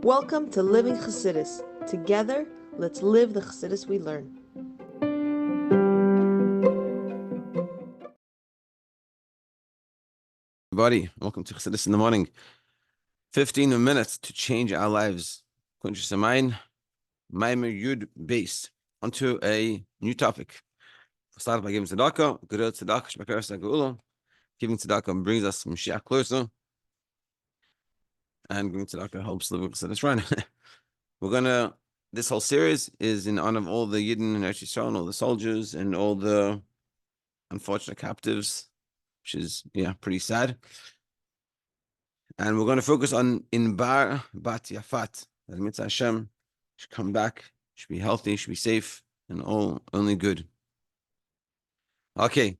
Welcome to Living Chassidus. Together, let's live the Chassidus we learn. Everybody, welcome to Chassidus in the morning. 15 minutes to change our lives. Kuntres Maamer Yud based onto a new topic. We'll start by giving tzedakah. Good tzedakah, shmakeres ha'geula. Giving tzedakah brings us Mashiach closer, and giving tzedakah helps live with Chassidus run. This whole series is in honor of all the Yidden in Eretz Yisroel, and all the soldiers, and all the unfortunate captives, which is, pretty sad. And we're going to focus on Inbar bat Yafat. That means Hashem should come back, should be healthy, should be safe, and only good. Okay.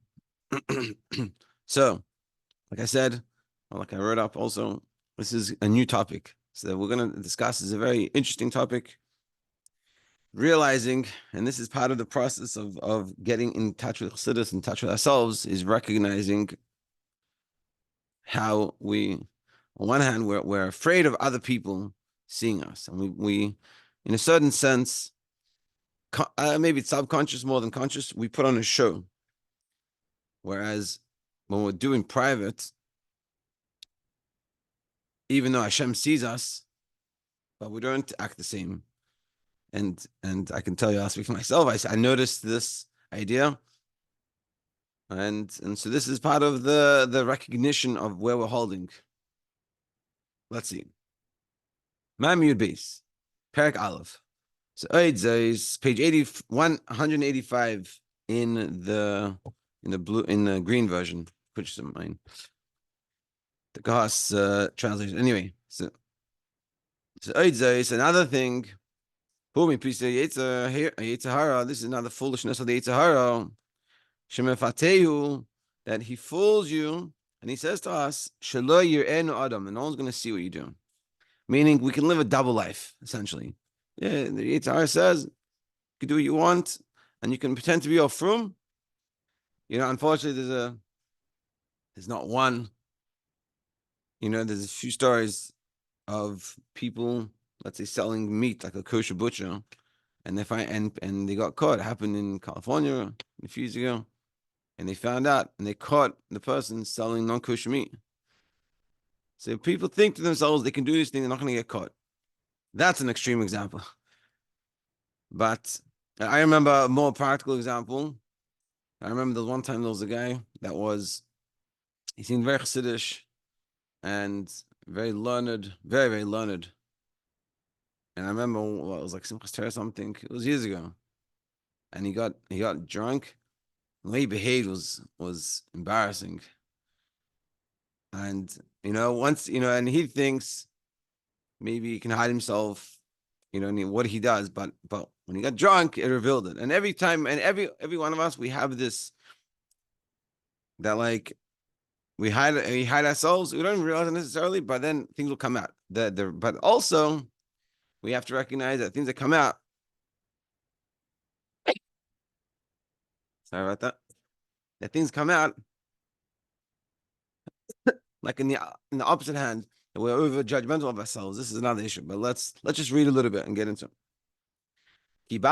So, like I said, or like I wrote up also, this is a new topic. So we're going to discuss is a very interesting topic. Realizing, and this is part of the process of getting in touch with Chassidus, in touch with ourselves, is recognizing how we, on one hand, we're afraid of other people seeing us. And we in a certain sense, maybe it's subconscious more than conscious, we put on a show. Whereas when we're doing private, even though Hashem sees us, but we don't act the same. And I can tell you, I'll speak for myself, I noticed this idea. And so this is part of the recognition of where we're holding. Let's see. Maamer Yud base, Perek Aleph. So is page 185 in the green version, which is mine. The Goss translation. Anyway, so is another thing. This is another foolishness of the Yitzhahara. Shemefatehu, that he fools you, and he says to us, Shelo yir'enu adam, and no one's going to see what you're doing. Meaning, we can live a double life, essentially. Yeah, the Yitzhahara says, you can do what you want, and you can pretend to be all frum. Unfortunately, there's not one. There's a few stories of people, let's say, selling meat like a kosher butcher, and they and they got caught. It happened in California a few years ago, and they found out, and they caught the person selling non-kosher meat. So people think to themselves they can do this thing, they're not going to get caught. That's an extreme example. But I remember a more practical example. I remember there was one time there was a guy he seemed very chassidish and very learned, very, very learned. And I remember, it was like Simcha or something. It was years ago. And he got drunk. The way he behaved was embarrassing. And, and he thinks maybe he can hide himself, what he does. But when he got drunk, it revealed it. And every time, and every one of us, we have this, that like, we hide ourselves. We don't even realize it necessarily, but then things will come out. But also, we have to recognize that things that come out. Sorry about that. That things come out, like in the opposite hand, that we're over judgmental of ourselves. This is another issue, but let's just read a little bit and get into it. If the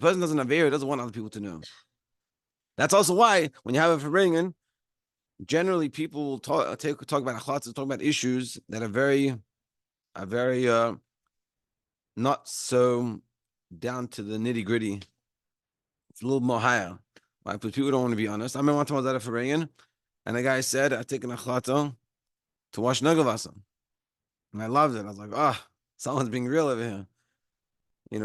person doesn't have it doesn't want other people to know. That's also why when you have a farbrengen, generally people will talk about achlatzos, talk about issues that are very not so down to the nitty gritty. It's a little more higher, right? Because people don't want to be honest. I remember one time I was at a farbrengen, and the guy said, "I take an achlatzos to wash nagavasa," and I loved it. I was like, someone's being real over here.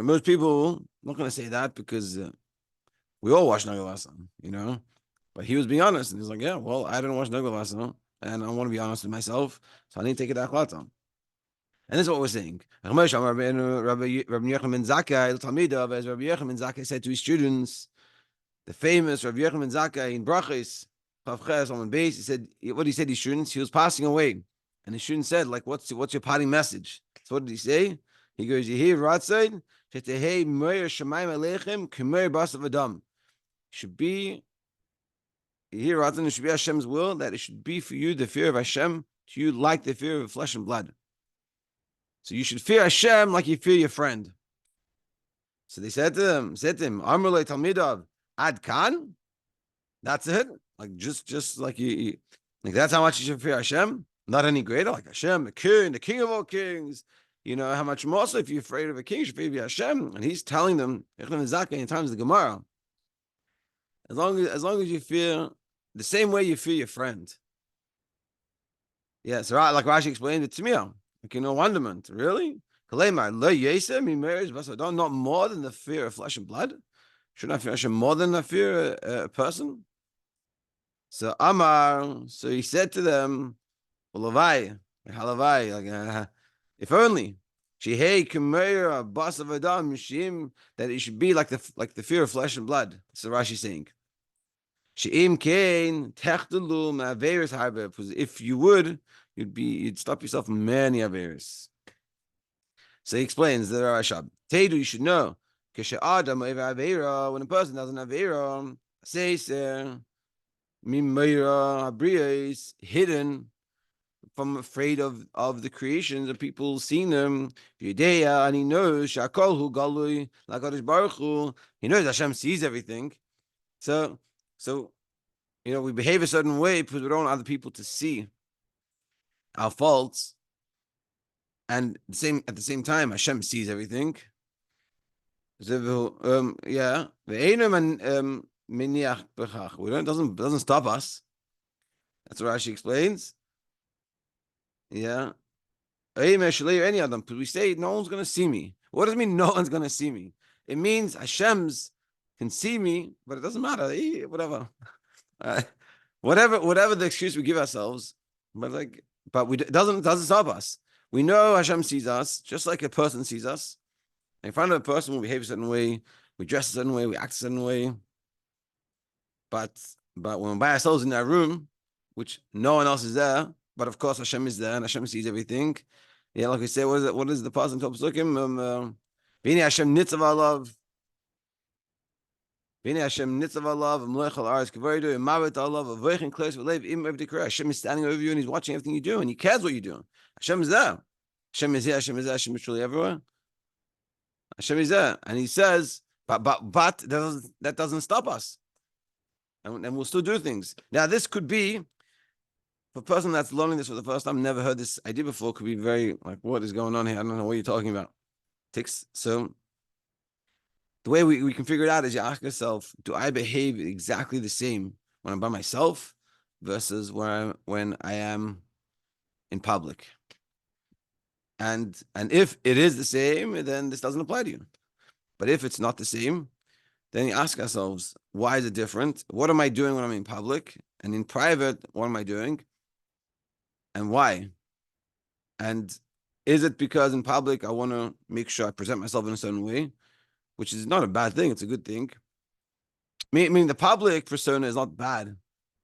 Most people not going to say that because we all wash nagavasa, But he was being honest, and he's like, "Yeah, well, I didn't wash nagavasa, and I want to be honest with myself, so I need to take it achlatzos." And this is what we're saying. Rabbi Yochanan ben Zakkai, as Rabbi Yochanan ben Zakkai said to his students, the famous Rabbi Yochanan ben Zakkai in Brachos, on base, he said, what he said to his students, he was passing away. And his students said, like, what's your parting message? So what did he say? He goes, Yehi Ratzon, Shetehei Meir Shamayim Aleichem, Kemeir Basav Adam. Should be, Yehi Ratzon, it should be Hashem's will, that it should be for you the fear of Hashem to you like the fear of flesh and blood. So you should fear Hashem like you fear your friend. So they said to him, Amr le Talmidav, Ad Kan? That's it? Like just like you, like that's how much you should fear Hashem? Not any greater, like Hashem, the king of all kings. You know, how much more so if you're afraid of a king, you should fear Hashem. And he's telling them, in times of the Gemara, as long as you fear the same way you fear your friend. Yeah, so like Rashi explained it to me. Like, no wonderment, really? Not more than the fear of flesh and blood? Shouldn't I fear Hashem more than I fear a person? So Amar, so he said to them, like, if only that it should be like the fear of flesh and blood. So Rashi saying. Because if you would, you'd stop yourself from many averis. So he explains that Rashab. Tedu, you should know. When a person does an avera, says hidden from afraid of the creations of people seeing them. And he knows he knows Hashem sees everything. So we behave a certain way because we don't want other people to see our faults. And at the same time, Hashem sees everything. Yeah. It doesn't stop us. That's what Rashi explains. Yeah. Any of them, because we say no one's going to see me. What does it mean no one's going to see me? It means Hashem's can see me, but it doesn't matter. Whatever. Whatever the excuse we give ourselves, but it doesn't stop us. We know Hashem sees us, just like a person sees us. In front of a person, we behave a certain way, we dress a certain way, we act a certain way. But when we're by ourselves in that room, which no one else is there, but of course Hashem is there and Hashem sees everything. Yeah, like we say, what is the person top V'nei Hashem nitzav alav. V'nei Hashem nitzav alav, v'mlechal aretz k'vodo, v'mavet alav, v'voichin kles v'leiv im every k'ra. Hashem is standing over you and he's watching everything you do and he cares what you're doing. Hashem is there. Hashem is here. Hashem is there. Hashem is truly everywhere. Hashem is there, and he says, but that doesn't stop us, and we'll still do things. Now, this could be for a person that's learning this for the first time, never heard this idea before. Could be very like, what is going on here? I don't know what you're talking about. So the way we can figure it out is you ask yourself, do I behave exactly the same when I'm by myself versus when I am in public? And if it is the same, then this doesn't apply to you. But if it's not the same, then you ask ourselves, why is it different? What am I doing when I'm in public? And in private, what am I doing? And why? And is it because in public I want to make sure I present myself in a certain way, which is not a bad thing, it's a good thing. I mean the public persona is not bad.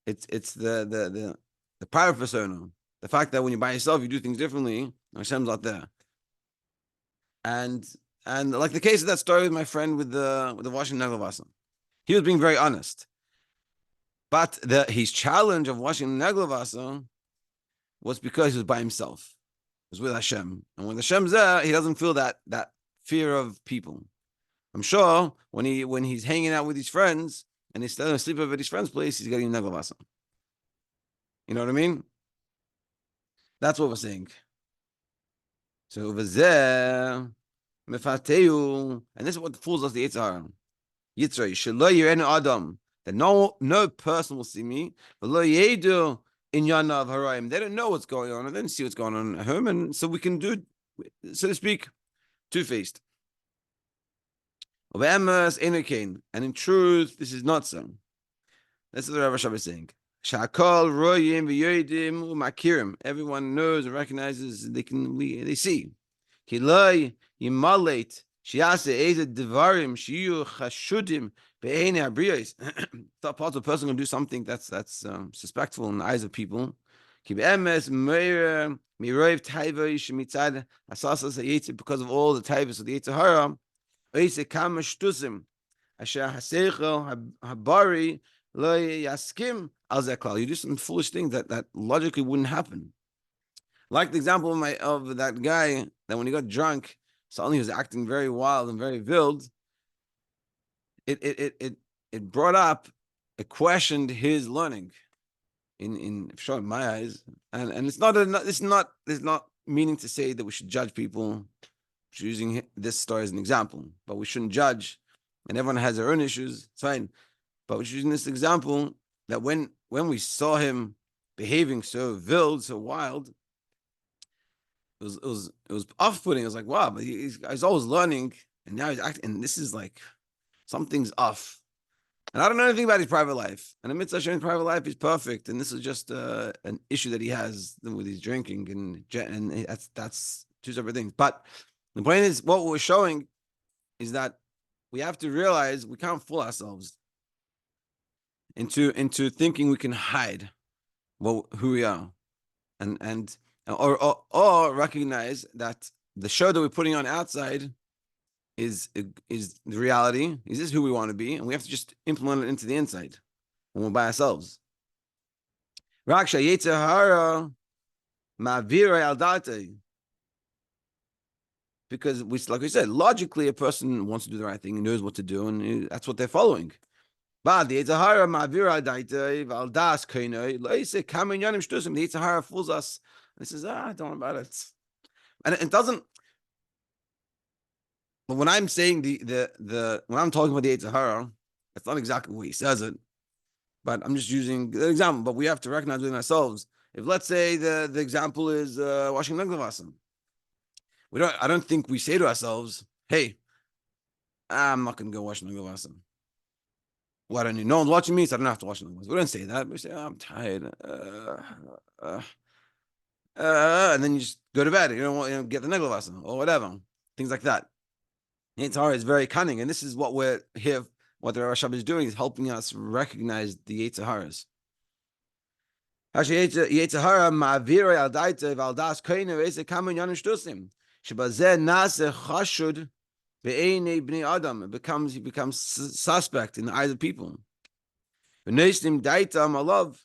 It's the private persona. The fact that when you're by yourself, you do things differently. Hashem's not there. And like the case of that story with my friend with the washing Neglavasa. He was being very honest. But his challenge of washing Neglavasa was because he was by himself. He was with Hashem. And when Hashem's there, he doesn't feel that fear of people. I'm sure when he's hanging out with his friends and he's still asleep over at his friend's place, he's getting Neglavasa. You know what I mean? That's what we're saying. So over there, mefateu, and this is what fools us the Yitzhar. Yitzhar, shelo yirenu adam, that no person will see me. V'lo yedu inyanav harayim. They don't know what's going on, and they don't see what's going on at home, and so we can do, so to speak, two-faced. And in truth, this is not so. This is what Rav Shab is saying. Shakal royim v'yodim u'makirim. Everyone knows and recognizes. They see. Kilay yimaleit shiase eze devarim shiyu chashudim be'enei habriyos. Thought part of a person can do something that's suspectful in the eyes of people. Ki be'emes meir miroiv taiva shemitzad asasas hayetze, because of all the taivas of the Yetzer Hara. Oise kama shtusim asher haseichel habari lo yaskim al zeklal. You do some foolish thing that logically wouldn't happen. Like the example of that guy that when he got drunk, suddenly he was acting very wild and very wild. It brought up, it questioned his learning in my eyes, and it's not there's not meaning to say that we should judge people using this story as an example, but we shouldn't judge, and everyone has their own issues. It's fine, but we're using this example that when we saw him behaving so wild, so wild, it was off-putting. It was like, wow, but he's always learning, and now he's acting, and this is like something's off. And I don't know anything about his private life. And amidst Hashem's private life, he's perfect. And this is just an issue that he has with his drinking, and that's two separate things. But the point is, what we're showing is that we have to realize we can't fool ourselves into thinking we can hide who we are, or recognize that the show that we're putting on outside is the reality. Is this who we want to be? And we have to just implement it into the inside when we're by ourselves. Because like we said, logically, a person wants to do the right thing, he knows what to do, and that's what they're following. But the Yitzhahara fools us. And he says, don't worry about it. And it doesn't. But when I'm saying when I'm talking about the Yitzhahara, it's not exactly what he says it, but I'm just using the example. But we have to recognize within ourselves. If let's say the example is washing naglavasam, I don't think we say to ourselves, "Hey, I'm not going to go wash naglavasam. Why don't you? No one's watching me, so I don't have to wash naglavasam." We don't say that. We say, "I'm tired," and then you just go to bed. You don't get the naglavasam or whatever, things like that. Yitzhahara is very cunning, and this is what we're here. What the Rashab is doing is helping us recognize the Yitzaharas. Yitzhahara ma'avira al daita v'aldas koine ve'ese kamen yanim shtusim shebazeh nase chashud be'enei bnei adam. He becomes suspect in the eyes of people. V'neisnim daita malav, and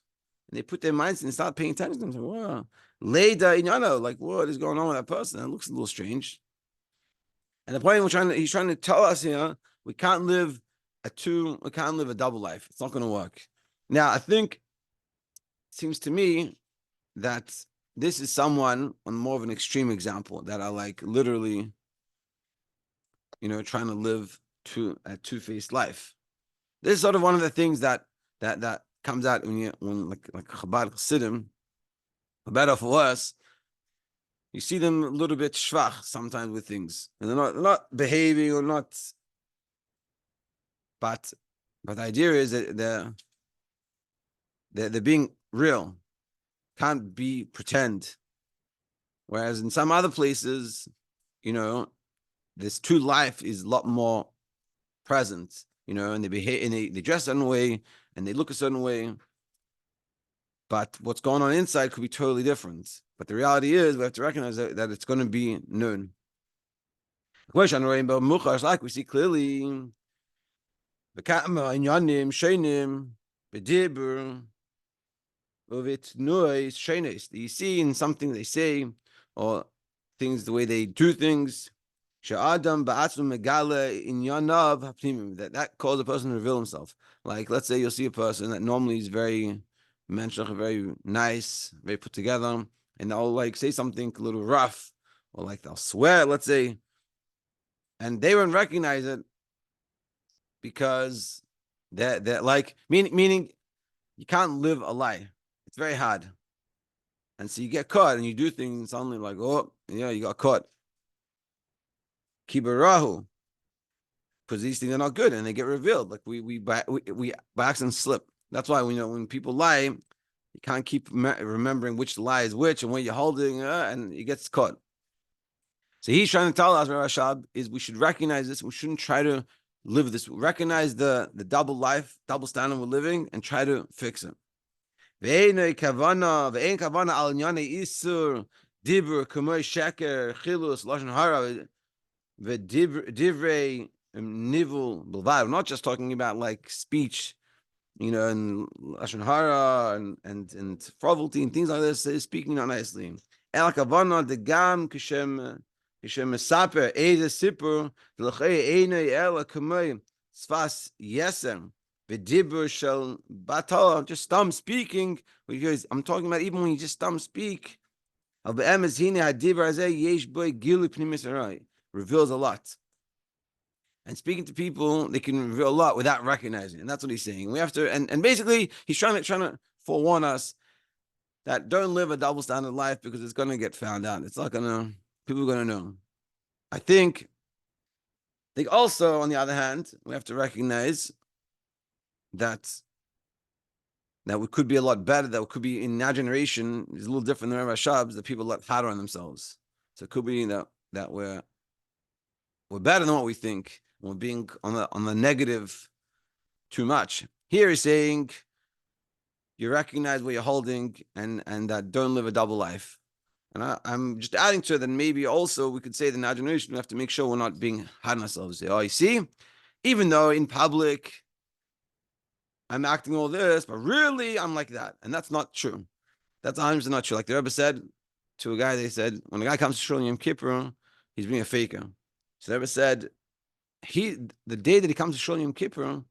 they put their minds and start paying attention to them. Wow, leida inyano, like what is going on with that person? It looks a little strange. And the point he's trying to tell us here, we can't live a double life. It's not going to work. Now, I think it seems to me that this is someone on more of an extreme example that are like literally, trying to live a two-faced life. This is sort of one of the things that comes out when like Chabad Chassidim, for better or for worse, you see them a little bit schwach sometimes with things, and they're not behaving or not. But the idea is that they're being real, can't be pretend. Whereas in some other places, this true life is a lot more present. And they behave and they dress a certain way and they look a certain way. But what's going on inside could be totally different. But the reality is, we have to recognize that it's going to be known. Like we see clearly, you see in something they say, or things, the way they do things, that causes a person to reveal himself. Like, let's say you'll see a person that normally is very menschlich, very nice, very put together, and they'll like say something a little rough, or like they'll swear, let's say, and they won't recognize it because they're like meaning you can't live a lie. It's very hard, and so you get caught and you do things suddenly like, oh yeah, you got caught. Kibarahu, because these things are not good and they get revealed. Like we by accident slip. That's why when people lie, you can't keep remembering which lie is which and where you're holding, and it gets caught. So he's trying to tell us, Rashab, is we should recognize this. We shouldn't try to live this. Recognize the double life, double standard we're living, and try to fix it. Ve'ein kavana al nyane isur dibur kumay sheker chilus lashon hara ve'divrei nivul b'lvad. We're not just talking about like speech, and lashon hara and frivolity and things like this. Speaking not nicely, El kavana de gam kishem mesaper eze sipur l'chei einay el kamay sfas yesem v'dibur shel batal. Just stop speaking because I'm talking about even when you just stop speak. Reveals a lot. And speaking to people, they can reveal a lot without recognizing it. And that's what he's saying. We have to, and basically, he's trying to forewarn us that don't live a double standard life because it's going to get found out. It's not going to, people are going to know. I think also, on the other hand, we have to recognize that we could be a lot better, that we could be in our generation is a little different than our shabs, that people are a lot harder on themselves. So it could be that we're better than what we think. We're being on the negative too much. Here he's saying you recognize what you're holding and that don't live a double life. And I'm just adding to it that maybe also we could say that in our generation we have to make sure we're not being hard on ourselves. Oh, you see, even though in public I'm acting all this, but really I'm like that. And that's not true. That's 100% not true. Like the Rebbe said to a guy, they said, when a guy comes to Shul Yom Kippur, he's being a faker. So the Rebbe said, the day that he comes to Shul Yom Kippur,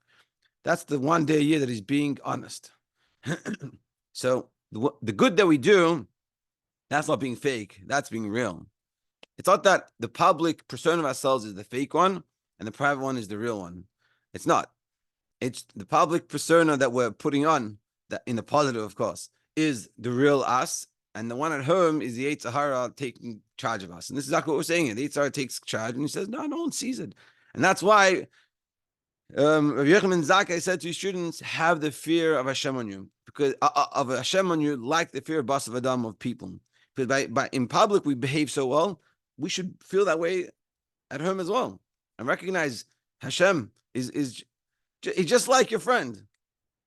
that's the one day a year that he's being honest. So the good that we do, that's not being fake. That's being real. It's not that the public persona of ourselves is the fake one and the private one is the real one. It's not. It's the public persona that we're putting on, that in the positive, of course, is the real us. And the one at home is the Yetzer Hara taking charge of us. And this is exactly what we're saying here. The Yetzer Hara takes charge and he says, no one sees it. And that's why Rabbi Yochanan Zakkai said to his students, have the fear of Hashem on you, because of Hashem on you, like the fear of Basav Adam of people. Because by in public we behave so well, we should feel that way at home as well, and recognize Hashem is he's just like your friend.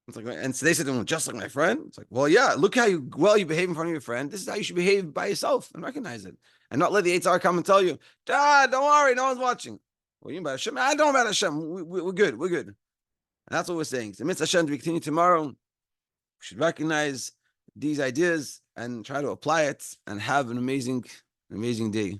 It's like, and so they said to him, just like my friend. It's like, well, yeah, look how you behave in front of your friend. This is how you should behave by yourself and recognize it, and not let the Yetzer Hara come and tell you, Dad, don't worry, no one's watching. What do you mean by Hashem? I don't know about Hashem. We're good. We're good. And that's what we're saying. So, mitzvah Hashem, to be continued tomorrow. We should recognize these ideas and try to apply it and have an amazing day.